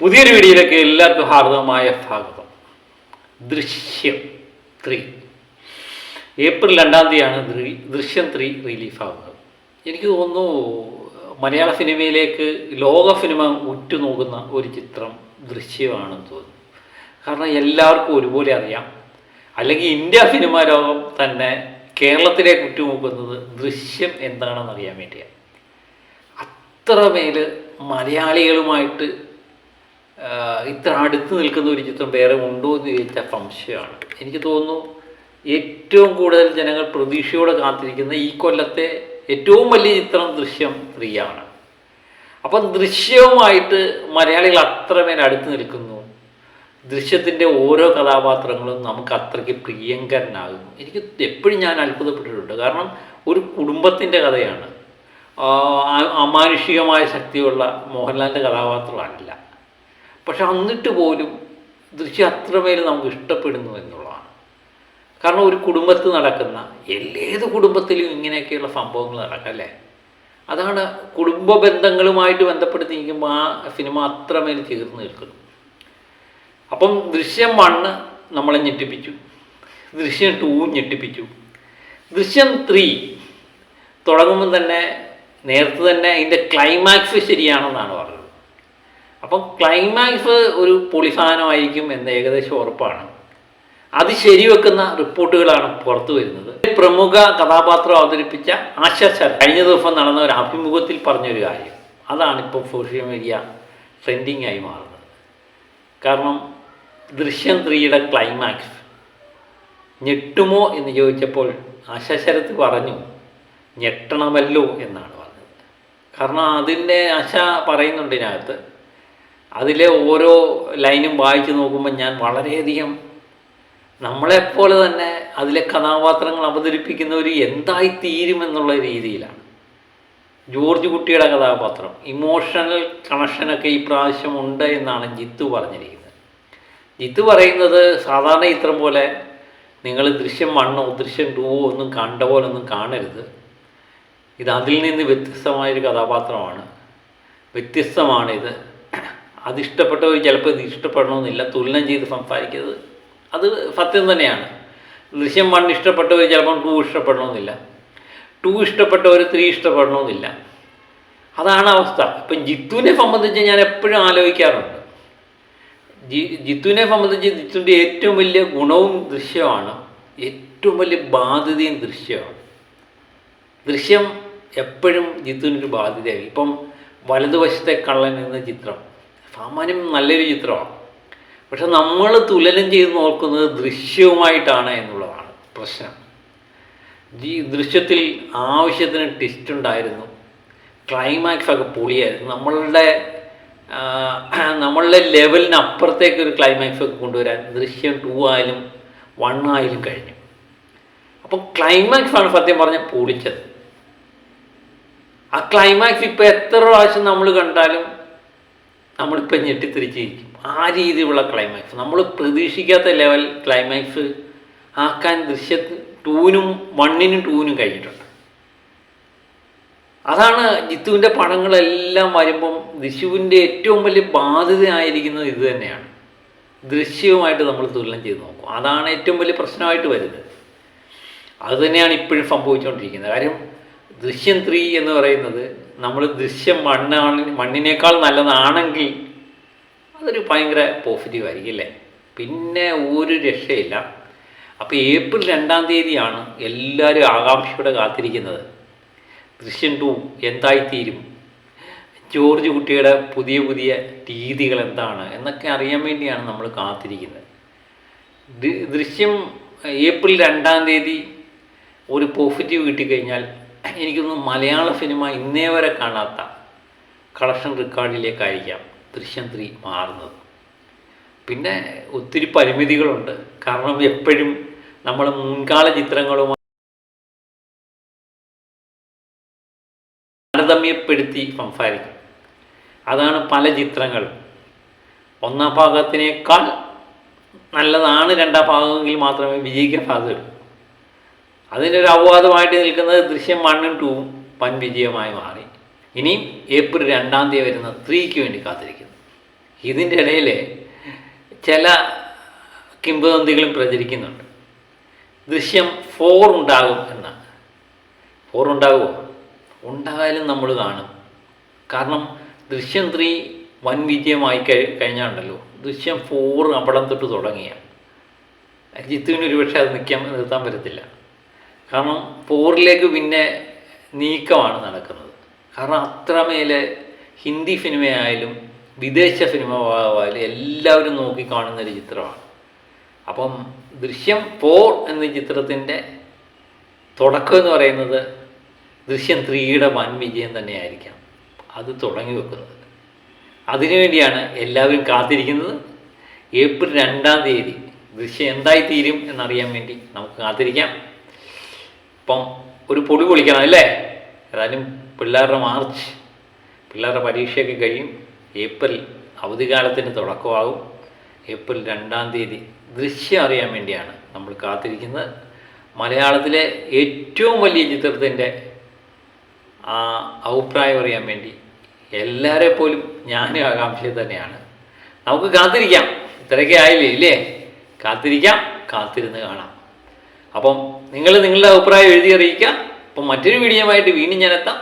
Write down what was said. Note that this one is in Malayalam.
പുതിയൊരു വീഡിയോയിലേക്ക് എല്ലാവർക്കും ഹാർദവമായ സ്വാഗതം. ദൃശ്യം 3 ഏപ്രിൽ 2-ാം തീയതിയാണ് ദൃശ്യം 3 റിലീസാകുന്നത്. എനിക്ക് തോന്നുന്നു മലയാള സിനിമയിലേക്ക് ലോക സിനിമ ഉറ്റുനോക്കുന്ന ഒരു ചിത്രം ദൃശ്യമാണെന്ന് തോന്നുന്നു. കാരണം എല്ലാവർക്കും ഒരുപോലെ അറിയാം, അല്ലെങ്കിൽ ഇന്ത്യ സിനിമാ ലോകം തന്നെ കേരളത്തിലേക്ക് ഉറ്റുനോക്കുന്നത് ദൃശ്യം എന്താണെന്ന് അറിയാൻ വേണ്ടിയാണ്. അത്രമേൽ മലയാളികളുമായിട്ട് ഇത്ര അടുത്ത് നിൽക്കുന്ന ഒരു ചിത്രം വേറെ ഉണ്ടോ എന്ന് ചോദിച്ചാൽ സംശയമാണ്. എനിക്ക് തോന്നുന്നു ഏറ്റവും കൂടുതൽ ജനങ്ങൾ പ്രതീക്ഷയോടെ കാത്തിരിക്കുന്ന ഈ കൊല്ലത്തെ ഏറ്റവും വലിയ ചിത്രം ദൃശ്യം 3 ആണ്. അപ്പം ദൃശ്യവുമായിട്ട് മലയാളികൾ അത്രമേൽ അടുത്ത് നിൽക്കുന്നു. ദൃശ്യത്തിൻ്റെ ഓരോ കഥാപാത്രങ്ങളും നമുക്ക് അത്രയ്ക്ക് പ്രിയങ്കരനാകും. എനിക്ക് എപ്പോഴും ഞാൻ അത്ഭുതപ്പെട്ടിട്ടുണ്ട്. കാരണം ഒരു കുടുംബത്തിൻ്റെ കഥയാണ്. അമാനുഷികമായ ശക്തിയുള്ള മോഹൻലാലിൻ്റെ കഥാപാത്രമല്ല. പക്ഷെ എന്നിട്ട് പോലും ദൃശ്യം അത്രമേൽ നമുക്ക് ഇഷ്ടപ്പെടുന്നു എന്നുള്ളതാണ്. കാരണം ഒരു കുടുംബത്തിൽ നടക്കുന്ന ഏത് കുടുംബത്തിലും ഇങ്ങനെയൊക്കെയുള്ള സംഭവങ്ങൾ നടക്കാം അല്ലേ. അതാണ് കുടുംബ ബന്ധങ്ങളുമായിട്ട് ബന്ധപ്പെടുത്തി നിൽക്കുമ്പോൾ ആ സിനിമ അത്രമേൽ ചേർന്ന് നിൽക്കുന്നു. അപ്പം ദൃശ്യം 1 നമ്മളെ ഞെട്ടിപ്പിച്ചു, ദൃശ്യം 2 ഞെട്ടിപ്പിച്ചു. ദൃശ്യം 3 തുടങ്ങുമ്പോൾ തന്നെ നേരത്തെ തന്നെ അതിൻ്റെ ക്ലൈമാക്സ് ശരിയാണെന്നാണ് പറഞ്ഞത്. അപ്പം ക്ലൈമാക്സ് ഒരു പൊളിസാധനമായിരിക്കും എന്ന് ഏകദേശം ഉറപ്പാണ്. അത് ശരിവെക്കുന്ന റിപ്പോർട്ടുകളാണ് പുറത്തു വരുന്നത്. പ്രമുഖ കഥാപാത്രം അവതരിപ്പിച്ച ആശ ശരത് കഴിഞ്ഞ ദിവസം നടന്ന ഒരു അഭിമുഖത്തിൽ പറഞ്ഞൊരു കാര്യം, അതാണിപ്പോൾ സോഷ്യൽ മീഡിയ ട്രെൻഡിങ് ആയി മാറുന്നത്. കാരണം ദൃശ്യം 3യുടെ ക്ലൈമാക്സ് ഞെട്ടുമോ എന്ന് ചോദിച്ചപ്പോൾ ആശ ശരത് പറഞ്ഞു ഞെട്ടണമല്ലോ എന്നാണ് പറഞ്ഞത്. കാരണം അതിൻ്റെ ആശ പറയുന്നുണ്ട് ഇതിനകത്ത്. അതിലെ ഓരോ ലൈനും വായിച്ച് നോക്കുമ്പോൾ ഞാൻ വളരെയധികം നമ്മളെപ്പോലെ തന്നെ അതിലെ കഥാപാത്രങ്ങൾ അവതരിപ്പിക്കുന്നവർ എന്തായിത്തീരുമെന്നുള്ള രീതിയിലാണ്. ജോർജ് കുട്ടിയുടെ കഥാപാത്രം ഇമോഷണൽ കണക്ഷനൊക്കെ ഈ പ്രാവശ്യം ഉണ്ട് എന്നാണ് ജിത്തു പറഞ്ഞിരിക്കുന്നത്. ജിത്തു പറയുന്നത് സാധാരണ ചിത്രം പോലെ നിങ്ങൾ ദൃശ്യം 1 ദൃശ്യം 2 ഒന്നും കണ്ട പോലെ ഒന്നും കാണരുത്. ഇത് അതിൽ നിന്ന് വ്യത്യസ്തമായൊരു കഥാപാത്രമാണ്, വ്യത്യസ്തമാണിത്. അതിഷ്ടപ്പെട്ടവർ ചിലപ്പോൾ ഇത് ഇഷ്ടപ്പെടണമെന്നില്ല, തുലനം ചെയ്ത് സംസാരിക്കരുത്. അത് സത്യം തന്നെയാണ്. ദൃശ്യം 1 ഇഷ്ടപ്പെട്ടവർ ചിലപ്പം 2 ഇഷ്ടപ്പെടണമെന്നില്ല, 2 ഇഷ്ടപ്പെട്ടവർ 3 ഇഷ്ടപ്പെടണമെന്നില്ല. അതാണ് അവസ്ഥ. ഇപ്പം ജിത്തുവിനെ സംബന്ധിച്ച് ഞാൻ എപ്പോഴും ആലോചിക്കാറുണ്ട്. ജിത്തുവിനെ സംബന്ധിച്ച് ജിത്തുവിൻ്റെ ഏറ്റവും വലിയ ഗുണവും ദൃശ്യമാണ്, ഏറ്റവും വലിയ ബാധ്യതയും ദൃശ്യമാണ്. ദൃശ്യം എപ്പോഴും ജിത്തുവിനൊരു ബാധ്യതയായി. ഇപ്പം വലതുവശത്തെ കള്ളൻ എന്ന ചിത്രം സാമാന്യം നല്ലൊരു ചിത്രമാണ്. പക്ഷെ നമ്മൾ തുലനം ചെയ്ത് നോക്കുന്നത് ദൃശ്യവുമായിട്ടാണ് എന്നുള്ളതാണ് പ്രശ്നം. ദൃശ്യത്തിൽ ആവശ്യത്തിന് ട്വിസ്റ്റ് ഉണ്ടായിരുന്നു, ക്ലൈമാക്സ് ഒക്കെ പൊളിയായിരുന്നു. നമ്മളുടെ ലെവലിന് അപ്പുറത്തേക്കൊരു ക്ലൈമാക്സ് ഒക്കെ കൊണ്ടുവരാൻ ദൃശ്യം 2 ആയാലും 1 ആയാലും കഴിഞ്ഞു. അപ്പം ക്ലൈമാക്സ് ആണ് സത്യം പറഞ്ഞാൽ പൊളിച്ചത്. ആ ക്ലൈമാക്സ് ഇപ്പോൾ എത്ര പ്രാവശ്യം നമ്മൾ കണ്ടാലും നമ്മളിപ്പോൾ ഞെട്ടിത്തിരിച്ചിരിക്കും. ആ രീതിയിലുള്ള ക്ലൈമാക്സ്, നമ്മൾ പ്രതീക്ഷിക്കാത്ത ലെവൽ ക്ലൈമാക്സ് ആക്കാൻ ദൃശ്യം 2-നും 1-നും 2-നും കഴിഞ്ഞിട്ടുണ്ട്. അതാണ് ജിത്തുവിൻ്റെ പടങ്ങളെല്ലാം വരുമ്പം ദൃശ്യുവിൻ്റെ ഏറ്റവും വലിയ ബാധ്യതയായിരിക്കുന്നത് ഇത് തന്നെയാണ്. ദൃശ്യവുമായിട്ട് നമ്മൾ തുലനം ചെയ്ത് നോക്കും. അതാണ് ഏറ്റവും വലിയ പ്രശ്നമായിട്ട് വരുന്നത്. അതുതന്നെയാണ് ഇപ്പോഴും സംഭവിച്ചുകൊണ്ടിരിക്കുന്നത്. കാര്യം ദൃശ്യം 3 എന്ന് പറയുന്നത് നമ്മൾ ദൃശ്യം 1-നേക്കാൾ നല്ലതാണെങ്കിൽ അതൊരു ഭയങ്കര പോസിറ്റീവായിരിക്കും അല്ലേ. പിന്നെ ഒരു രക്ഷയില്ല. അപ്പോൾ ഏപ്രിൽ 2-ാം തീയതിയാണ് എല്ലാവരും ആകാംക്ഷയോടെ കാത്തിരിക്കുന്നത്. ദൃശ്യം 2 എന്തായിത്തീരും, ജോർജ് കുട്ടിയുടെ പുതിയ പുതിയ രീതികൾ എന്താണ് എന്നൊക്കെ അറിയാൻ വേണ്ടിയാണ് നമ്മൾ കാത്തിരിക്കുന്നത്. ദൃശ്യം ഏപ്രിൽ 2-ാം തീയതി ഒരു പോസിറ്റീവ് കിട്ടിക്കഴിഞ്ഞാൽ എനിക്കൊന്നും മലയാള സിനിമ ഇന്നേ വരെ കാണാത്ത കളക്ഷൻ റെക്കോർഡിലേക്കായിരിക്കാം ദൃശ്യം 3 മാറുന്നത്. പിന്നെ ഒത്തിരി പരിമിതികളുണ്ട്. കാരണം എപ്പോഴും നമ്മൾ മുൻകാല ചിത്രങ്ങളുമായി താരതമ്യപ്പെടുത്തി സംസാരിക്കും. അതാണ് പല ചിത്രങ്ങളും. 1-ാം ഭാഗത്തിനേക്കാൾ നല്ലതാണ് 2-ാം ഭാഗമെങ്കിൽ മാത്രമേ വിജയിക്കാൻ സാധ്യതയുള്ളൂ. അതിനൊരു അപവാദമായിട്ട് നിൽക്കുന്നത് ദൃശ്യം 1-ഉം 2-ഉം വൻ വിജയമായി മാറി. ഇനിയും ഏപ്രിൽ 2-ാം തീയതി വരുന്ന 3ക്ക് വേണ്ടി കാത്തിരിക്കുന്നു. ഇതിൻ്റെ ഇടയിൽ ചില കിംവദന്തികളും പ്രചരിക്കുന്നുണ്ട്. ദൃശ്യം 4 ഉണ്ടാകും എന്നാണ്. 4 ഉണ്ടാകുമോ? ഉണ്ടായാലും നമ്മൾ കാണും. കാരണം ദൃശ്യം 3 വൻ വിജയമായി കഴിഞ്ഞാണ്ടല്ലോ, ദൃശ്യം 4 അവിടം തൊട്ട് തുടങ്ങിയ ജിത്തുവിന് ഒരുപക്ഷെ അത് നിർത്താൻ പറ്റത്തില്ല. കാരണം 4ലേക്ക് പിന്നെ നീക്കമാണ് നടക്കുന്നത്. കാരണം അത്രമേൽ ഹിന്ദി സിനിമയായാലും വിദേശ സിനിമയായാലും എല്ലാവരും നോക്കിക്കാണുന്നൊരു ചിത്രമാണ്. അപ്പം ദൃശ്യം 4 എന്ന ചിത്രത്തിൻ്റെ തുടക്കം എന്ന് പറയുന്നത് ദൃശ്യം 3യുടെ വൻ വിജയം തന്നെയായിരിക്കാം അത് തുടങ്ങി വെക്കുന്നത്. അതിനുവേണ്ടിയാണ് എല്ലാവരും കാത്തിരിക്കുന്നത്. ഏപ്രിൽ 2-ാം തീയതി ദൃശ്യം എന്തായി തീരും എന്നറിയാൻ വേണ്ടി നമുക്ക് കാത്തിരിക്കാം. അപ്പം ഒരു പൊടി പൊളിക്കണം അല്ലേ? ഏതായാലും പിള്ളേരുടെ പരീക്ഷയൊക്കെ കഴിയും. ഏപ്രിൽ അവധിക്കാലത്തിന് തുടക്കമാകും. ഏപ്രിൽ 2-ാം തീയതി ദൃശ്യം അറിയാൻ വേണ്ടിയാണ് നമ്മൾ കാത്തിരിക്കുന്നത്. മലയാളത്തിലെ ഏറ്റവും വലിയ ചിത്രത്തിൻ്റെ അഭിപ്രായം അറിയാൻ വേണ്ടി എല്ലാവരെ പോലും ഞാനും ആകാംക്ഷയിൽ തന്നെയാണ്. നമുക്ക് കാത്തിരിക്കാം. ഇത്രയൊക്കെ ആയില്ലേ ഇല്ലേ? കാത്തിരിക്കാം, കാത്തിരുന്ന് കാണാം. അപ്പം നിങ്ങൾ നിങ്ങളുടെ അഭിപ്രായം എഴുതി അറിയിക്കാം. അപ്പം മറ്റൊരു വീഡിയോയുമായിട്ട് വീണ്ടും ഞാൻ എത്താം.